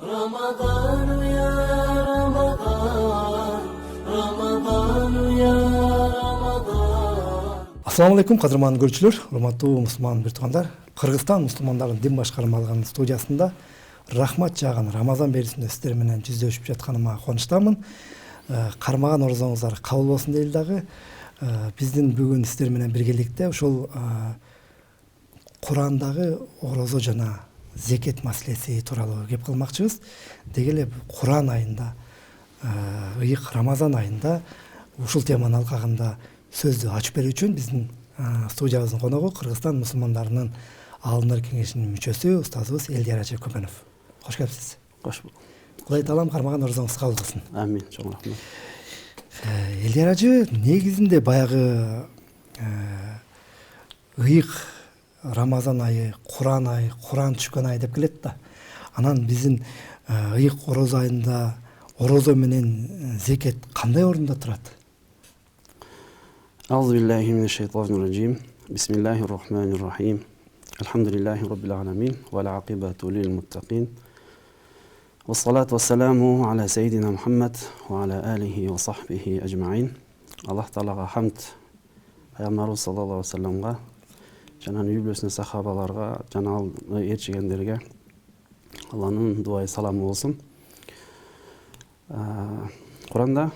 رمضان يا رمضان رمضان يا رمضان. Assalamu alaikum кадырман көрүүчүлөр, урматтуу мусулман биртугандар. Кыргызстан мусулмандарынын дин башкармалыгынын студиясында рахмат жааган Рамазан берисинде сиздер менен жүздөшүп жатканыма кубанычтамын. Кармаган орозоңуздар кабыл болсун дейли дагы. Биздин бүгүн сиздер менен биргеликте ошол Курандагы орозо жана зекет маселеси тууралуу кеп кылмакчыбыз. Деги эле Куран айында, ыйык Рамазан айында ушул теманы алкагында сөздү ачып берүү үчүн биздин студиябыздын коногу Кыргызстан мусулмандарынын Аалымдар кеңешинин мүчөсү устазыбыз Элдияр Ажы Көпөнов. Кош келипсиз. Кош болдук. Кудай таалам кармаган орозоңуз кабыл кылсын. Амин. Чоң рахмат. Элдияр Ажы негизинде баягы ыйык Рамазан айы, Куран түшкөн ай деп келет да. Анан биздин ыйык орозо айында орозо менен зекет кандай орунда турат? Ауzu billahi mineşşeytanirracim. Bismillahirrahmanirrahim. Elhamdülillahi rabbil alamin ve la akibatu lil muttaqin. Ves salatu vesselamu ala seyyidina Muhammed ve ala alihi ve sahbihi ecmaîn. Allah Teala'ga hamd. Peygamberimiz sallallahu aleyhi ve sellem'ga жана үйбөлөсүнө сахабаларга жана ал ээрчигендерге Алланын дуайы саламы болсун. Куранда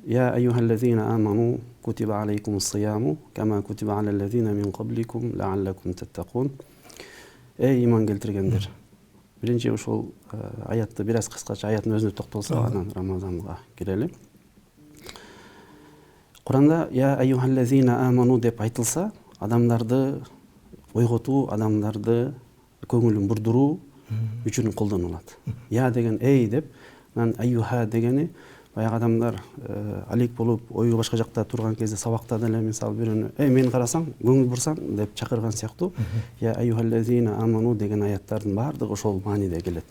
Я айюхаллазина аману кутиба алейкумус сияму кама кутиба алаллазина мин кабликум лааллакум таттакун. Эй иман келтиргендер. Биринчи ошол аятты бир аз кыскача аяттын өзүнө токтолсок анан Рамазанга кирели. Куранда Я айюхаллазина аману деп айтылса, адамдарды ойготуу, адамдарды көңүлүн бурдуруу үчүн колдонулат. Я деген эй деп, мен айюха дегени баягы адамдар алек болуп, ою башка жакта турган кезде сабакта деле мисалы бирөөнү мени карасаң, көңүл бурсаң деп чакырган сыяктуу. Я айюхаллазина аману деген аяттардын баардыгы ошол мааниде келет.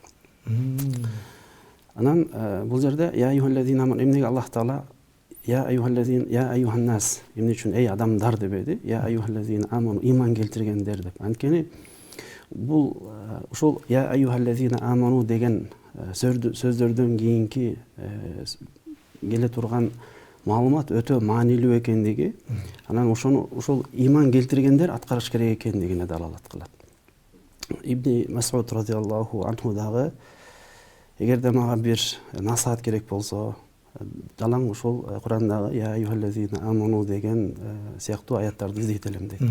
Анан бул жерде Я айюхаллазина аману эмнеге Аллах Таала Я айюхаллазин, я айюханнас, эмне үчүн эй адамдар дебеди? Я айюхаллазин аману, иман келтиргендер деп. Анткени бул ошол Я айюхаллазина аману деген сөздөрдөн кийинки келе турган маалымат өтө маанилүү экендиги, анан ошол иман келтиргендер аткарыш керек экендигине далалат кылат. Ибни Мас'уд радиаллаху анху дагы эгерде мага бир насаат керек болсо, жалаң ушул Курандагы Я айюхаллазина аману деген сыяктуу аяттарды издейт элем дейт.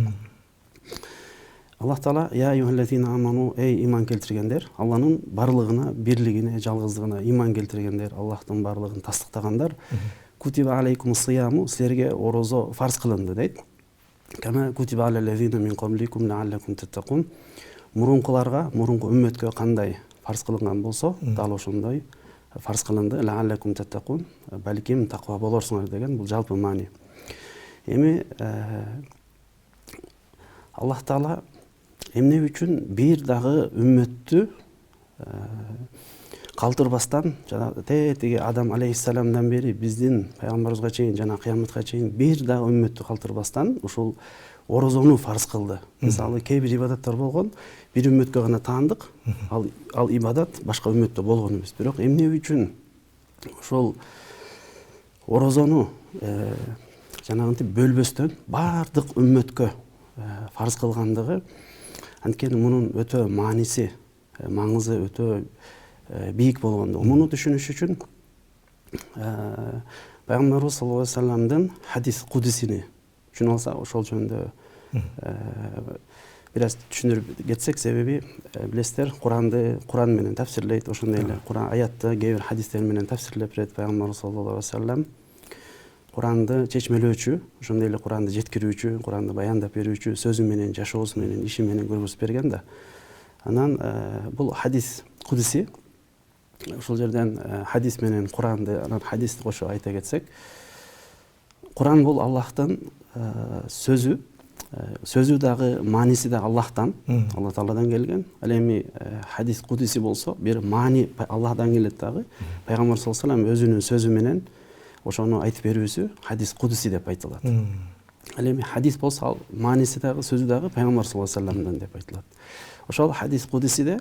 Аллах Таала Я айюхаллазина аману эй иман келтиргендер, Алланын барлыгына, бирлигине, жалгыздыгына иман келтиргендер, Аллахтын барлыгын тастыктагандар, кутиба алейкумус сияму, силерге орозо фарз кылынды дейт. Кама кутиба алаллазина мин кабликум лааллакум таттакун. Мурункуларга, мурунку үммөткө кандай фарз кылынган болсо, дал ошондой фарз кылынды. Лааллакум таттакун, балким таква болорсуңар деген бул жалпы маани. Эми Аллах Таала эмне үчүн бир дагы үммөттү калтырбастан жана тетиги Адам алейхиссаламдан бери биздин пайгамбарыбызга чейин жана кыяматка чейин бир дагы үммөттү калтырбастан ушул орозону фарз кылды. Мисалы кээ бир ибадаттар болгон, бир үммөткө гана таандык, ал ибадат башка үммөттө болгон эмес. Бирок эмне үчүн ошол орозону жанагынтип бөлбөстөн бардык үммөткө фарз кылгандыгы, анткени мунун өтө мааниси, маңызы өтө бийик болгондо. Муну түшүнүш үчүн Пайгамбарыбыз саллаллаху алейхи вассаламдын хадис кудисини түшүнүп алсак, ошол жөнүндө бир аз түшүндүрүп кетсек, себеби билесиздер, Куран менен тафсирлейт, ошондой эле Куран аятты кээ бир хадистер менен тафсирлеп берет Пайгамбарыбыз саллаллаху алейхи вассалам. Куранды чечмелөөчү, ошондой эле Куранды жеткирүүчү, Куранды баяндап берүүчү, сөзү менен, жашоосу менен, иши менен көргөзүп берген да. Анан бул хадис кудиси, ошол жерден хадис менен Куранды, анан хадисти кошо айта кетсек, Куран бул Аллахтын сөзү дагы, мааниси да Аллахтан, Алла Тааладан келген. Ал эми хадис кудиси болсо, бир маани Аллахтан келет дагы. Пайгамбар саллаллаху алейхи вассалам өзүнүн сөзү менен ошону айтып берүүсү хадис кудиси деп айтылат. Ал эми хадис болсо, ал мааниси дагы, сөзү дагы Пайгамбар саллаллаху алейхи вассаламдан деп айтылат. Ошол хадис кудисиде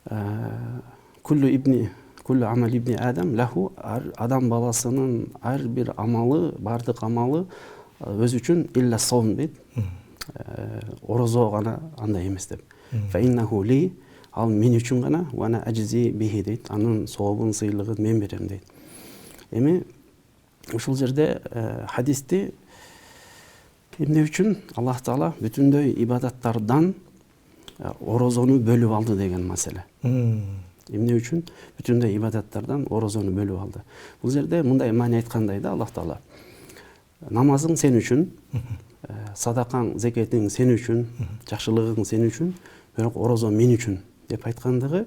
Күллү амал ибни адам лаху, адам баласынын ар бир амалы, бардык амалы өз үчүн илля сом дейт. Орозо гана андай эмес деп. Фа иннаху ли, ал мен үчүн гана, ва ана ажзи бихи дейт. Анын сообун, сыйлыгын мен берем дейт. Эми ушул жерде хадисти эмне үчүн Аллах Таала бүтүндөй ибадаттардан орозону бөлүп алды деген маселе. Эмне үчүн бүтүндөй ибадаттардан орозону бөлүп алды? Бул жерде мындай маани айткандай да Аллах Таала. Намазың сен үчүн, садакаң, зекетиң сен үчүн, жакшылыгың сен үчүн, бирок орозо мен үчүн деп айткандыгы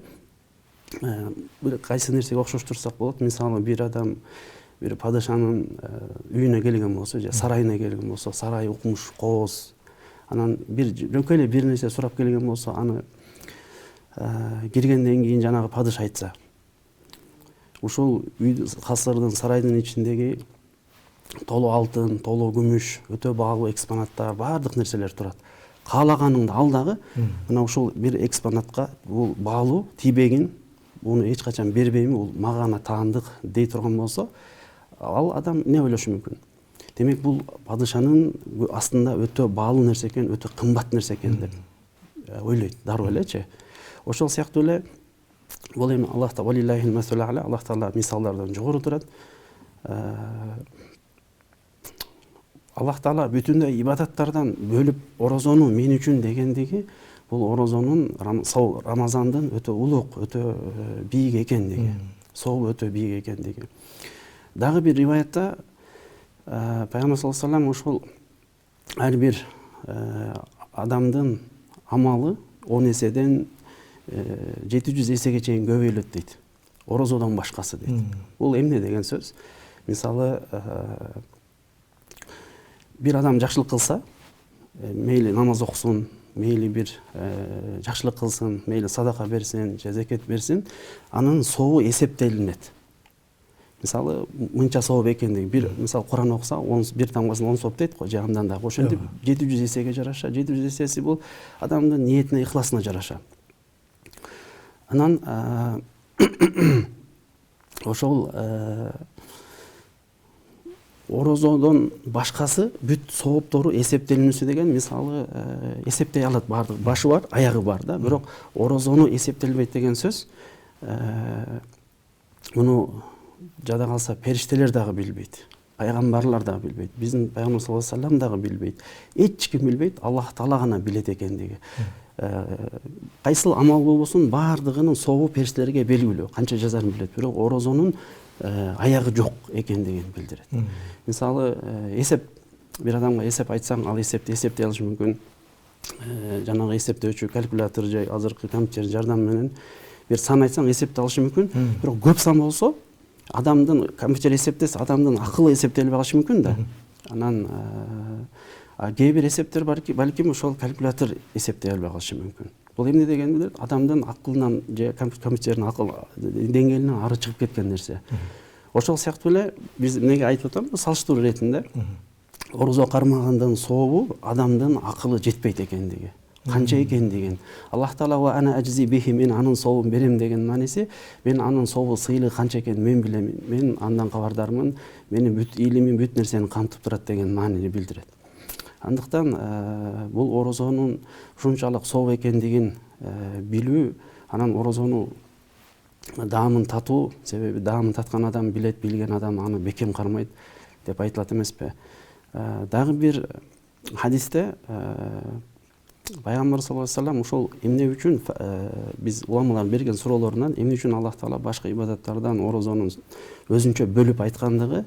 бир кайсы нерсеге окшоштурсак болот. Мисалы бир адам бир падышанын үйүнө келген болсо, же сарайына келген болсо, сарай укмуш, кооз, анан жөнөкөй эле бир нерсе сурап келген болсо, аны киргенден кийин жанагы падыш айтса, ушул касырдын, сарайдын ичиндеги толуу алтын, толуу күмүш, өтө баалуу экспонаттар, баардык нерселер турат. Каалаганыңды ал дагы, мына ушул бир экспонатка бул баалуу, тийбегин, буну эч качан бербейм, бул мага гана таандык дей турган болсо, ал адам эмне ойлошу мүмкүн? Демек бул падышанын астында өтө баалуу нерсе экен, өтө кымбат нерсе экен деп ойлойт, дароо элечи. Ошол сыяктуу эле бул эми Аллах Таала мисалдардан жогору турат. Аллах Таала бүтүндөй ибадаттардан бөлүп орозону мен үчүн дегендиги, бул орозонун Рамазандын өтө улук, өтө бийик экендиги, сообу өтө бийик экендиги. Дагы бир риваятта Пайгамбар саллаллаху алейхи ва саллям ушул ар бир адамдын амалы 10 эседен 700 эсеге чейин көбөйөлөт дейт. Орозодон башкасы дейт. Бул эмне деген сөз? Мисалы бир адам жакшылык кылса, мейли намаз окусун, мейли бир жакшылык кылсын, мейли садака берсин, же зекет берсин, анын сообу эсептелинет. Мисалы мынча сооп экендиги, бир мисалы Куран окуса, бир тамгасын 10 сооп дейт го, же андан да. Ошентип 700 эсеге жараша, 700 эсеси бул адамдын ниетине, ихласына жараша. Анан ошол орозодон башкасы бүт сооптору эсептелүүсү деген, мисалы эсептей алат, баардык башы бар, аягы бар да, бирок орозону эсептелбейт деген сөз. Муну жада калса периштелер дагы билбейт, пайгамбарлар дагы билбейт, биздин Пайгамбар саллаллаху алейхи ва саллям дагы билбейт, эч ким билбейт, Аллах Таала гана билет экендиги. Кайсыл амал болбосун баардыгынын сообу периштелерге белгилүү, канча жазарын билет, бирок орозонун аягы жок экендигин билдирет. Мисалы бир адамга эсеп айтсаң, ал эсепти эсептей алышы мүмкүн. Жанагы эсептөөчү калькулятор же азыркы компьютер жардамы менен бир сан айтсаң эсептей алышы мүмкүн. Бирок көп сан болсо, адамдын компьютер эсептесе, адамдын акылы эсептелбей калышы мүмкүн да. Анан кээ бир эсептер балким ошол калькулятор эсептей албай калышы мүмкүн. Бул эмне дегенди билет? Адамдын акылынан же компьютердин акыл деңгээлинен ары чыгып кеткен нерсе. Ошол сыяктуу эле биз эмнеге айтып атабыз? Салыштыруу иретинде орозо кармагандын сообу адамдын акылы жетпейт экендиги, канча экендигин. Аллах Таала ва ана ажзи бихи, мен анын сообун берем деген мааниси, мен анын сообу, сыйлыгы канча экенин мен билем, мен андан кабардармын, менин бүт илимим бүт нерсени камтып турат деген маанини билдирет. Андыктан бул орозонун ушунчалык сооп экендигин билүү, анан орозону даамын татуу, себеби даамын таткан адам билет, билген адам аны бекем кармайт деп айтылат эмеспи. Дагы бир хадисте Пайгамбар саллаллаху алейхи ва саллям ушул эмне үчүн биз уламалар берген суроолорунан эмне үчүн Аллах Таала башка ибадаттардан орозонун өзүнчө бөлүп айткандыгы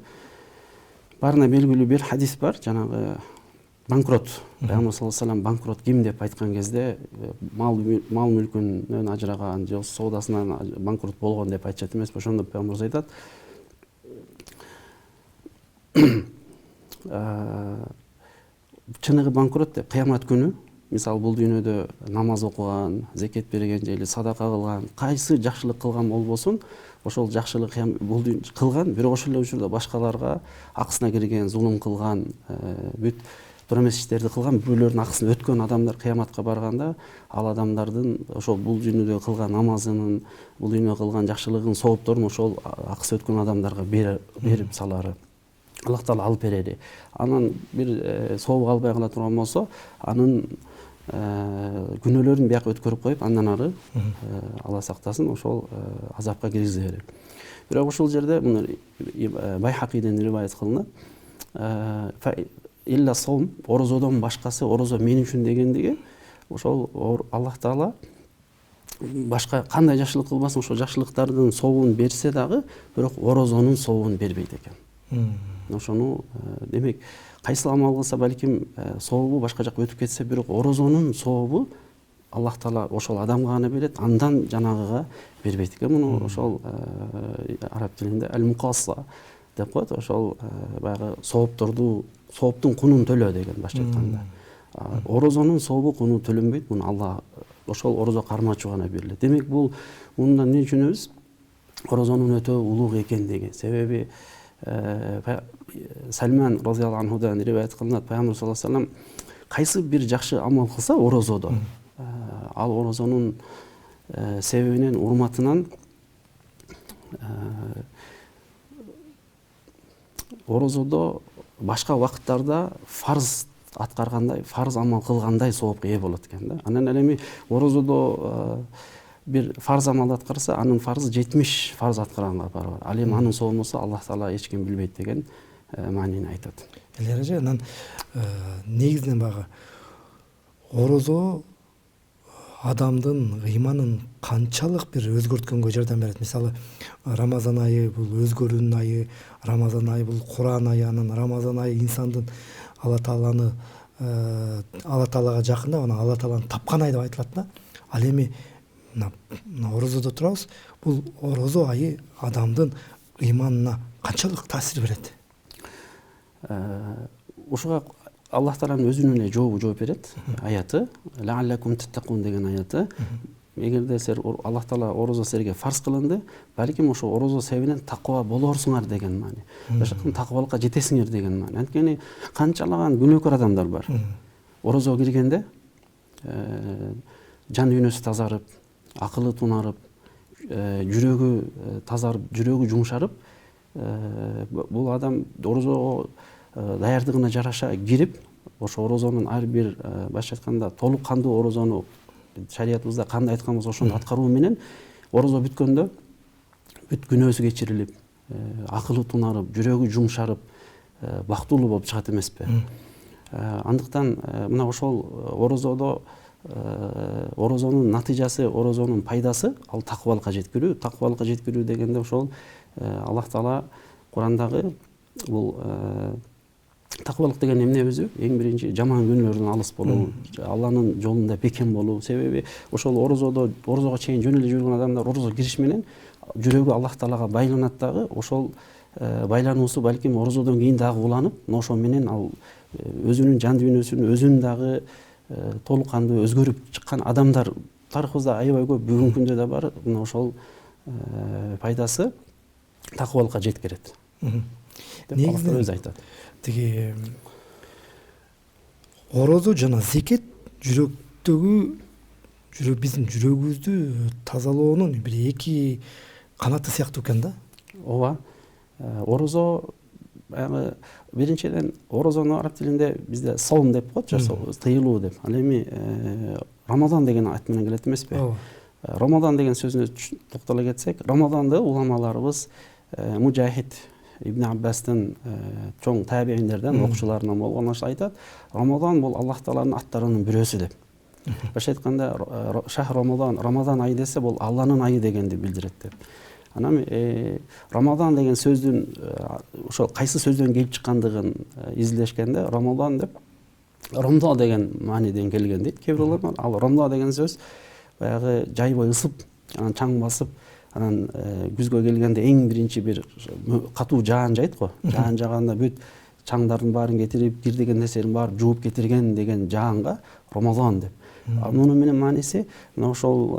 барына белгилүү бир хадис бар. Жанагы банкрот, Пайгамбар саллаллаху алейхи ва саллям банкрот ким деп айткан кезде, мал мүлкүнөн ажыраган же соодасынан банкрот болгон деп айтышат эмеспи? Ошондо Пайгамбар айтат, чыныгы банкрот деп кыямат күнү, мисалы бул дүйнөдө намаз окуган, зекет берген же садака кылган, кайсы жакшылык кылган болбосун, ошол жакшылык кылган, бирок ошол эле учурда башкаларга акысына кирген, зулум кылган, бүт дұрыс эмес иштерди кылган, бирөөлөрдүн акысын өткөн адамдар кыяматка барганда ал адамдардын ошол бул дүйнөдө кылган намазынын, бул дүйнөдө кылган жакшылыгынын соопторун ошол акысы өткөн адамдарга берип салары, Аллах Таала алып берери. Анан бир сообук албай кала турган болсо, анын күнөөлөрүн бияка өткөрүп коюп, андан ары Алла сактасын, ошол азапка киргизе берет. Бирок ушул жерде Байхакийден риваят кылынат. Илля сом, орозодон башкасы, орозо мен үчүн дегендиги, ошол Аллах Таала башка кандай жакшылык кылбасын, ошол жакшылыктардын сообун берсе дагы, бирок орозонун сообун бербейт экен. Ошону демек, кайсы амал кылса балким сообу башка жакка өтүп кетсе, бирок орозонун сообу Аллах Таала ошол адамга гана берет, андан жанагыга бербейт экен. Муну ошол араб тилинде ал-мукасса деп коет. Ошол баягы сооптун кунун төлөө деген башка айтканда. Орозонун сообу куну төлөнбөйт. Муну Алла ошол орозо кармачу гана берилет. Демек бул мындан эмне түшүнөбүз? Орозонун өтө улуу экендиги. Себеби Сальман разияллаху анхудан риваят кылынат, Пайгамбар саллаллаху алейхи вассалам кайсы бир жакшы амал кылса орозодо, ал орозонун себебинен, урматынан орозодо башка убакыттарда фарз аткаргандай, фарз амал кылгандай соопка ээ болот экен да. Анан эми орозодо бир фарз амал аткарса, анын фарзы 70 фарз аткарганга барабар. Ал эми анын сообу болсо Аллах Таала эч ким билбейт деген маанини айтат. Элереже анан негизинен багы орозо адамдын ыйманын канчалык бир өзгөрткөнгө жардам берет. Мисалы, Рамазан айы бул өзгөрүүнүн айы, Рамазан айы бул Куран айы, анан Рамазан айы инсандын Алла Таалага жакындап, анан Алла Тааланы тапкан ай деп айтылат да. Ал эми орозодо турабыз, бул орозо айы адамдын ыйманына канчалык таасир берет? Ушуга Аллах Тааланын өзүнүн эле жооп берет. Аяты лааллакум таттакун деген аяты. Эгерде силер Аллах Таала орозо силерге фарз кылынды, балким ошо орозо себебинен такыба болорсуңар деген маани. Жашакын такыбалыкка жетесиңер деген маани. Анткени канчалаган күнөөкөр адамдар бар. Орозого киргенде жан дүйнөсү тазарып, акылы тунарып, жүрөгү тазарып, жүрөгү жумшарып, бул адам орозого даярдыгына жараша кирип, ошо орозонун ар бир башка айтканда толук кандуу орозону шариятыбызда кандай айткан болсо ошону аткаруу менен орозо бүткөндө бүт күнөөсү кечирилип, акылы тунарып, жүрөгү жумшарып, бактылуу болуп чыгат эмеспи? Андыктан мына ошол орозодо орозонун натыйжасы, орозонун пайдасы ал такыбалыкка жеткирүү. Такыбалыкка жеткирүү дегенде ошол Аллах Таала Курандагы бул такыбалык деген эмне өзү? Эң биринчи жаман күнөөлөрдөн алыс болуу, Алланын жолунда бекем болуу. Себеби ошол орозого чейин жөн эле жүргөн адамдар орозого кириш менен жүрөгү Аллах Таалага байланат дагы, ошол байлануусу балким орозодон кийин дагы уланып, ошол менен ал өзүнүн жан дүйнөсүн, өзүн дагы толук кандуу өзгөрүп чыккан адамдар тарыхыбызда аябай көп, бүгүнкү күндө да бар. Мына ошол пайдасы такыбалыкка жеткирет. Негизинен өзү айтат. Тиги орозо жана зекет биздин жүрөгүбүздү тазалоонун бир эки канаты сыяктуу экен да. Ооба. Орозо биринчиден орозону араб тилинде бизде сом деп коет, тыйылуу деп. Ал эми Рамазан деген ат менен келет эмеспи? Рамазан деген сөзүнө токтоло кетсек, Рамазанды уламаларыбыз Мужахид Ибн Аббастын чоң табииндерден, окуучуларынан болгон айтат, Рамазан бул Аллах Тааланын аттарынын бирөөсү деп. Башка айтканда, шах Рамазан айы десе, бул Алланын айы дегенди билдирет деп. Анан Рамазан деген сөздүн ошо кайсы сөздөн келип чыккандыгын изилдешкенде, Рамазан деп ромдо деген мааниден келген дейт кээ бир уламалар. Ал ромдо деген сөз баягы жайбой ысып, анан чаң басып, анан күзгө келгенде эң биринчи бир катуу жаан жайт го. Жаан жаганда бүт чаңдардын баарын кетирип, кир деген нерселерин баарын жууп кетирген деген жаанга Рамазан деп. Мунун менен мааниси мына ошол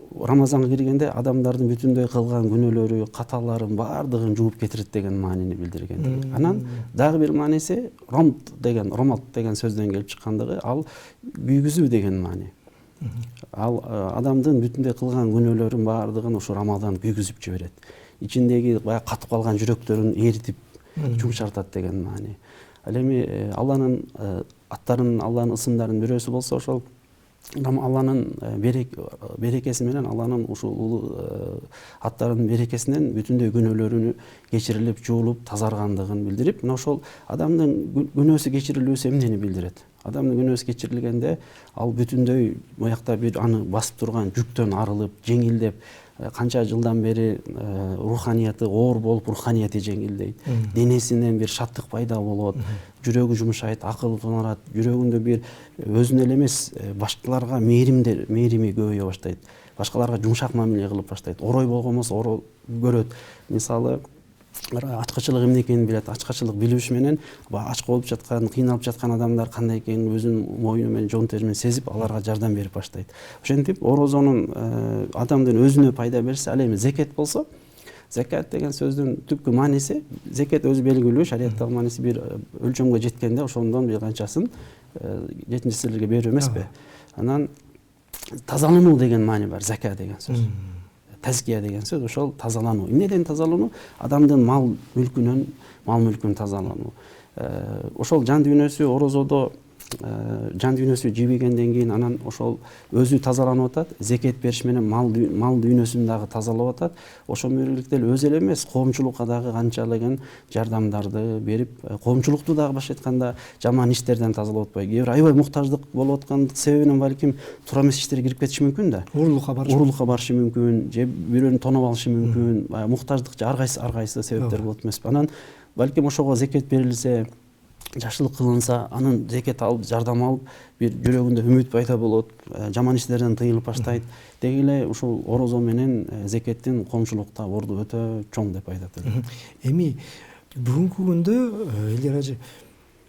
Рамазанга киргенде адамдардын бүтүндөй кылган күнөөлөрү, каталарын баардыгын жууп кетирет деген маанини билдирген. Анан дагы бир мааниси ромт деген сөздөн келип чыккандыгы, ал күйгүзүү деген маани. Ал адамдын бүтүндөй кылган күнөөлөрүн баардыгын ушу Рамазан күйгүзүп жиберет. Ичиндеги баягы катып калган жүрөктөрүн эритип жумшартат деген маани. Ал эми Алланын аттарынын, Алланын ысымдарынын бирөөсү болсо ошол Алланын берекеси менен, Алланын ушул аттарынын берекесинен бүтүндөй күнөөлөрүнү кечирилип, жуулуп, тазаргандыгын билдирип, мына ошол адамдын күнөөсү кечирилүүсү эмнени билдирет? Адамдын күнөөсү кечирилгенде ал бүтүндөй буякта бир аны басып турган жүктөн арылып, жеңилдеп, канча жылдан бери руханияты оор болуп, руханияты жеңилдейт. Денесинен бир шаттык пайда болот, жүрөгү жумшайт, акылы тонорат, жүрөгүндө бир өзүнө эле эмес, башкаларга мээрими көбөйө баштайт. Башкаларга жумшак мамиле кылып баштайт. Орой болгонбосо орой көрөт. Мисалы, ачкычылык эмне экенин билет. Ачкычылык билүүшү менен ач болуп жаткан, кыйналып жаткан адамдар кандай экенин өзүнүн моюну менен, жон тери менен сезип, аларга жардам берип баштайт. Ошентип, орозонун адамдын өзүнө пайда берсе, ал эми зекет болсо, закат деген сөздүн түпкү мааниси, зекет өзү белгилүү, шариаттагы мааниси бир өлчөмгө жеткенде ошондон бир канчасын жетинчи сирлерге берүү эмеспи? Анан тазалануу деген маани бар, зака деген сөз. Тазкия деген сөз, ошол тазалануу. Эмнеден тазалануу? Адамдын мал мүлкүн тазалануу. Ошол жан дүйнөсү орозодо жан дүйнөсү жибегенден кийин анан ошол өзү тазаланып атат, зекет бериш менен мал дүйнөсүн дагы тазалап атат. Ошол менен бирдикте өзү эле эмес, коомчулукка дагы канчалыгын жардамдарды берип, коомчулукту дагы башка айтканда жаман иштерден тазалап атпай, кээ бир аябай муктаждык болуп аткандык себебинен балким туура эмес иштерге кирип кетиши мүмкүн да. Уурулукка барышы мүмкүн, же бирөөнү тоноп алышы мүмкүн, муктаждык ар кайсы себептер болот эмеспи. Анан балким ошого зекет берилсе, жакшылык кылынса, анын зекет алып, жардам алып, бир жүрөгүндө үмүт пайда болот, жаман иштерден тыйылып баштайт. Деги эле ушул орозо менен зекеттин коомчулукта орду өтө чоң деп айтат элем. Эми бүгүнкү күндө Элдер ажы,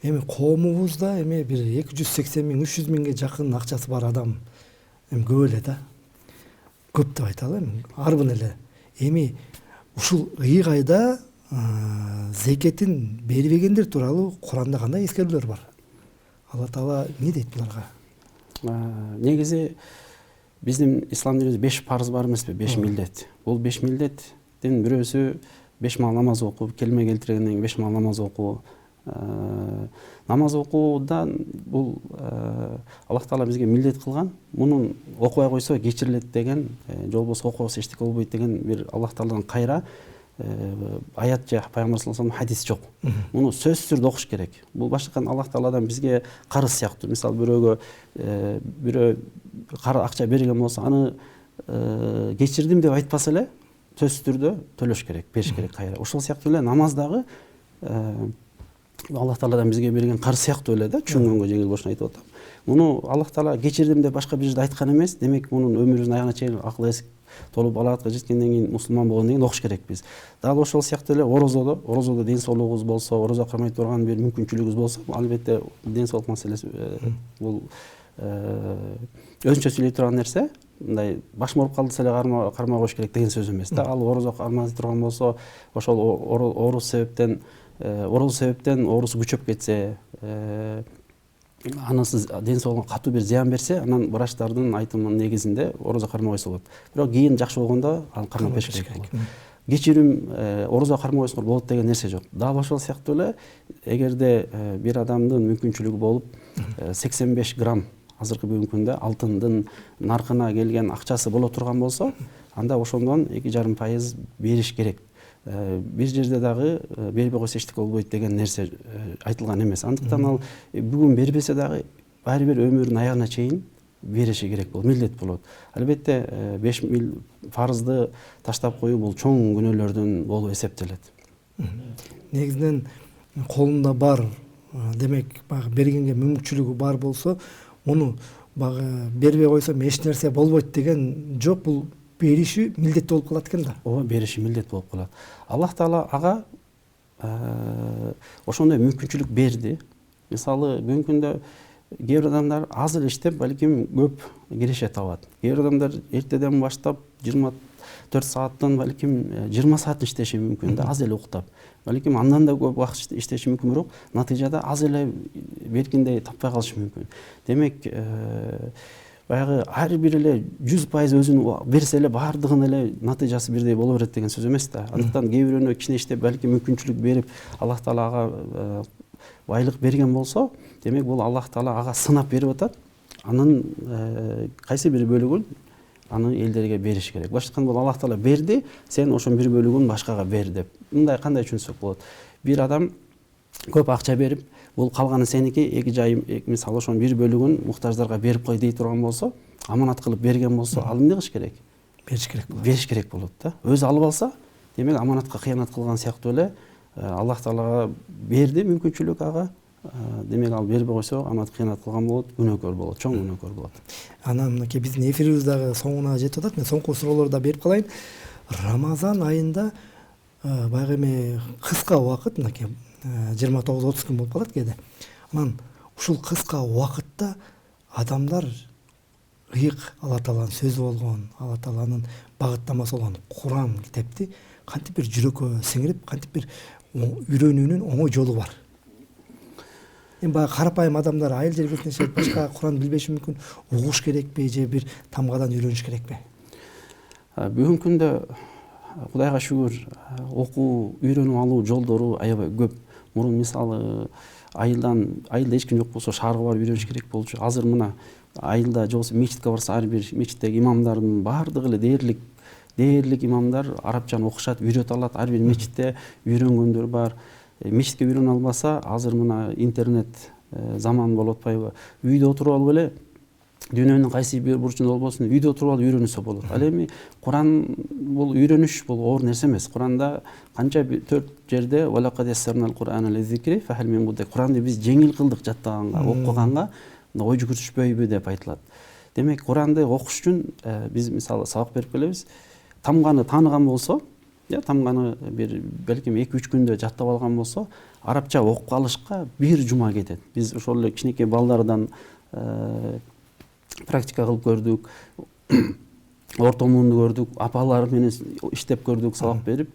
эми коомубузда эми бир 280 миң, 300 миңге жакын акчасы бар адам эми көп эле да. Көп деп айталы эми, арбын эле. Эми ушул ыйык айда зекетин бербегендер тууралуу Куранда кандай эскерүүлөр бар? Алла Таала эмне дейт буларга? Негизи биздин ислам динибизде 5 парыз бар эмеспи? 5 милдет. Бул 5 милдеттин бирөөсү 5 маал намаз окуу, келме келтиргенден кийин 5 маал намаз окуу. Намаз окуудан бул Аллах Таала бизге милдет кылган. Мунун окубай койсо кечирилет деген, же болбосо окубаса эчтеке болбойт деген бир Аллах Тааладан кайра аят же пайгамбар саллаллаху алейхи хадис жок. Муну сөзсүз түрдө окуш керек. Бул башка Аллах Тааладан бизге карыз сыяктуу. Мисалы бирөө акча берген болсо, аны кечирдим деп айтпаса эле сөзсүз түрдө төлөш керек, бериш керек кайра. Ошол сыяктуу эле намаз дагы Аллах Тааладан бизге берген карыз сыяктуу эле да, түшүнгөнгө жеңил болушун айтып атам. Муну Аллах Таала кечирдим деп башка бир жерде айткан эмес. Демек, мунун өмүрүбүздүн аягына чейин акыл эс толуп балагатка жеткенден кийин мусулман болгондон кийин окуш керекпиз. Дал ошол сыяктуу эле орозодо ден соолугубуз болсо, орозо кармай турган бир мүмкүнчүлүгүбүз болсо, албетте ден соолук маселеси бул өзүнчө сүйлөй турган нерсе. Мындай башым ооруп калды эле кармай коюш керек деген сөз эмес да. Ал орозо кармай турган болсо, ошол оору себептен оорусу күчөп кетсе, анысы ден соолугуна катуу бир зыян берсе, анан врачтардын айтымынын негизинде орозо кармай койсо болот. Бирок кийин жакшы болгондо аны кармап бериш керек болот. Кечирим орозо кармай койсоңор болот деген нерсе жок. Дал ошол сыяктуу эле эгерде бир адамдын мүмкүнчүлүгү болуп 85 грамм азыркы бүгүнкү күндө алтындын наркына келген акчасы боло турган болсо, анда ошондон 2,5% бериш керек. Бир жерде дагы бербей койсо эчтеке болбойт деген нерсе айтылган эмес. Андыктан ал бүгүн бербесе дагы баары бир өмүрүнүн аягына чейин бериши керек болот, милдет болот. Албетте 5 мил фарызды таштап коюу бул чоң күнөөлөрдүн болуп эсептелет. Негизинен колунда бар, демек баягы бергенге мүмкүнчүлүгү бар болсо, муну баягы бербей койсом эч нерсе болбойт деген жок, бул бериши милдет болуп калат экен да. Ооба, бериши милдет болуп калат. Аллах Таала ага ошондой мүмкүнчүлүк берди. Мисалы, бүгүнкү күндө кээ бир адамдар аз эле иштеп балким көп киреше табат. Кээ бир адамдар эртеден баштап 24 сааттан балким 20 саат иштеши мүмкүн да, аз эле уктап. Балким андан да көп убакыт иштеши мүмкүн, бирок натыйжада аз эле беркиндей таппай калышы мүмкүн. Демек, баягы ар бир эле 100% өзүн берсе эле баардыгынын эле натыйжасы бирдей боло берет деген сөз эмес да. Андыктан кээ бирөөнө кичине иштеп балким мүмкүнчүлүк берип, Аллах Таала ага байлык берген болсо, демек бул Аллах Таала ага сынап берип атат. Анын кайсы бир бөлүгүн аны элдерге бериш керек. Башка айтканда, бул Аллах Таала берди, сен ошонун бир бөлүгүн башкага бер деп. Мындай кандай түшүнсөк болот? Бир адам көп акча берип, бул калганы сеники, эки жайым, мисалы ошонун бир бөлүгүн муктаждарга берип кой дей турган болсо, аманат кылып берген болсо, ал эмне кылыш керек? Бериш керек болот. Бериш керек болот да. Өзү алып алса, демек аманатка кыянат кылган сыяктуу эле Аллах Таалага берди мүмкүнчүлүк ага. Демек ал бербей койсо, аманат кыянат кылган болот, күнөөкөр болот, чоң күнөөкөр болот. Анан мынакей биздин эфирибиз дагы соңуна жетип атат. Мен соңку суроолорду да берип калайын. Рамазан айында баягы эми кыска убакыт, мынакей 29-30 күн болуп калат кээде. Анан ушул кыска убакытта адамдар ыйык Алла Тааланын сөзү болгон, Алла Тааланын багыттамасы болгон Куран китепти кантип бир жүрөккө сиңирип, кантип бир үйрөнүүнүн оңой жолу бар. Эми баягы карапайым адамдар айыл жергесинде жашап башка Куран билбеши мүмкүн, угуш керекпи же бир тамгадан үйрөнүш керекпи? Бүгүнкү күндө Кудайга шүгүр, окуу, үйрөнүп алуу жолдору аябай көп. Мурун мисалы айылда эч ким жок болсо шаарга барып үйрөнүш керек болчу. Азыр мына айылда же болбосо мечитке барса, ар бир мечиттеги имамдардын баардыгы эле дээрлик имамдар арабчаны окушат, үйрөтө алат. Ар бир мечитте үйрөнгөндөр бар. Мечитке үйрөнө албаса, азыр мына интернет заман болуп атпайбы? Үйдө отуруп алып эле дүйнөнүн кайсы бир бурчунда болбосун, үйдө отуруп алып үйрөнүсө болот. Ал эми Куран бул үйрөнүш, бул оор нерсе эмес. Куранда канча 4 жерде «Валакад яссарнал Кур'ана лиззикри фахал мин муддакир». Куранды биз жеңил кылдык жаттаганга, окуганга, ой жүгүртүшпөйбү деп айтылат. Демек, Куранды окуш үчүн биз мисалы сабак берип келебиз. Тамганы тааныган болсо, тамганы бир балким 2-3 күндө жаттап алган болсо, арабча окуп алышка 1 жума кетет. Биз ошол эле кичинекей балдардан практика кылып көрдүк, орто муунду көрдүк, апалар менен иштеп көрдүк, сабак берип,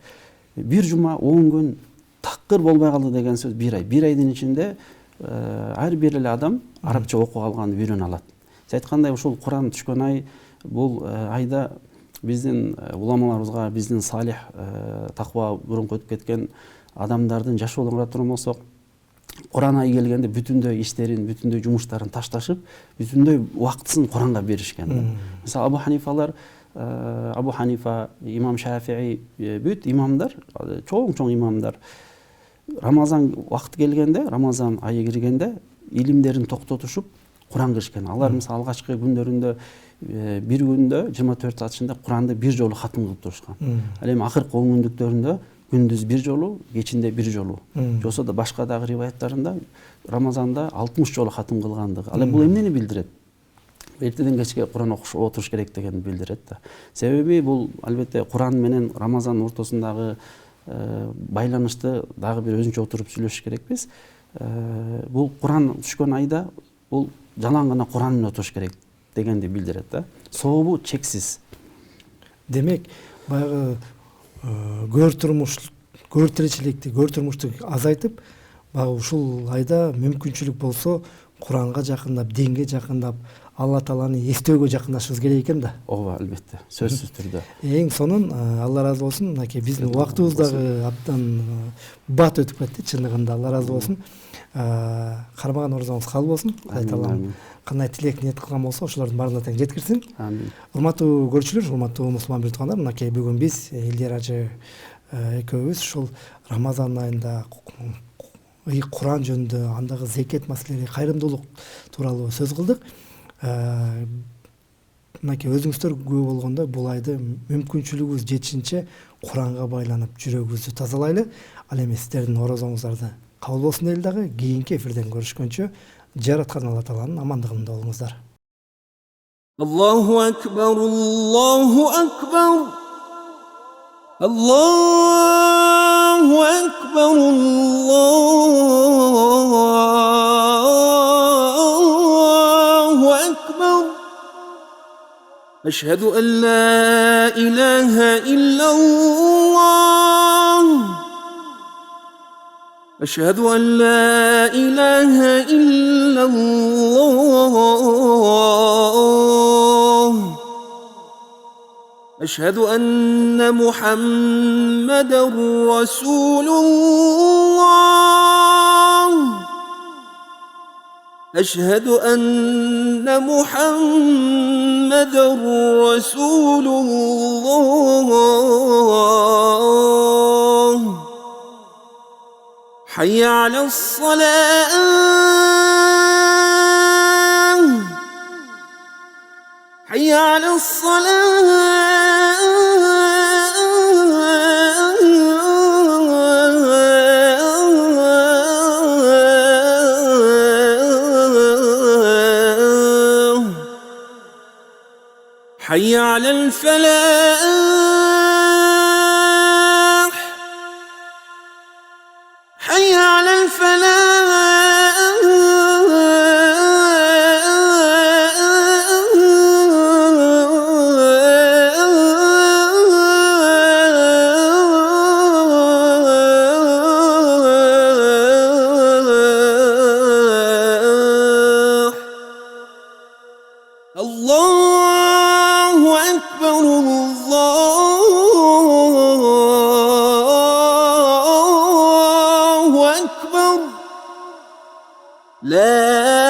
1 жума 10 күн такыр болбой калды деген сөз 1 ай. 1 айдын ичинде ар бир эле адам арабча окуп алганды үйрөнө алат. Сиз айткандай, ушул Куран түшкөн ай, бул айда биздин уламаларыбызга, биздин салих, таква бурунку өтүп кеткен адамдардын жашоолорун карап турган болсок, Куран айы келгенде бүтүндөй иштерин, бүтүндөй жумуштарын ташташып, бүтүндөй убактысын Куранга беришкен. Мисалы Абу Ханифа, Имам Шафии, бүт имамдар, чоң имамдар, Рамазан убакыты келгенде, Рамазан айы киргенде илимдерин токтотушуп Куран киришкен. Алар мисалы алгачкы күндөрүндө бир күндө 24 саат ичинде Куранды 1 жолу хатым кылып турушкан. Ал эми акыркы 10 күндүктөрүндө күндүз 1 жолу, кечинде 1 жолу. Жосо да башка дагы риваяттарында Рамазанда 60 жолу хатым кылгандыгы. Ал эми бул эмнени билдирет? Эртеден кечке Куран окуш отуруш керек дегенди билдирет да. Себеби бул албетте Куран менен Рамазан ортосундагы байланышты дагы бир өзүнчө отуруп сүйлөшүш керекпиз. Бул Куран түшкөн айда бул жалаң гана Куран менен отуруш керек дегенди билдирет да. Сообу чексиз. Демек, баягы көр турмушту азайтып, баягы ушул айда мүмкүнчүлүк болсо Куранга жакындап, динге жакындап, Алла Тааланы эстөөгө жакындашыбыз керек экен да. Ооба, албетте, сөзсүз түрдө. Эң сонун Алла ыраазы болсун, мынакей биздин убактыбыз дагы абдан бат өтүп кетти, чындыгында Алла ыраазы болсун. Кармаган оразаңыз кабыл болсун. Кудай Таалам кандай тилек ниет кылган болсо, ошолордун баарына тең жеткирсин. Амин. Урматтуу көрүүчүлөр, урматтуу мусулман биз туугандар, мынакей бүгүн биз Элдер ажы экөөбүз ушул Рамазан айында ыйык Куран жөнүндө, андагы зекет маселелери, кайрымдуулук тууралуу сөз кылдык. Мынакей өзүңүздөр күбө болгондой, бул айды мүмкүнчүлүгүбүз жетишинче Куранга байланып жүрөгүбүздү тазалайлы. Ал эми сиздердин оразаңыздарды кабыл болсун дейли дагы. Кийинки эфирден көрүшкөнчө жараткан Алла Тааланын амандыгында болуңуздар. Allahu Ekber, Allahu Ekber, Allahu Ekber, Allahu أشهد أن لا إله إلا الله أشهد أن لا إله إلا الله أشهد أن محمدًا رسول الله أشهد أن محمدًا رسول الله حي على الصلاة حي على الصلاة حي على الفلاح حي على الفلاح الله أكبر الله أكبر لا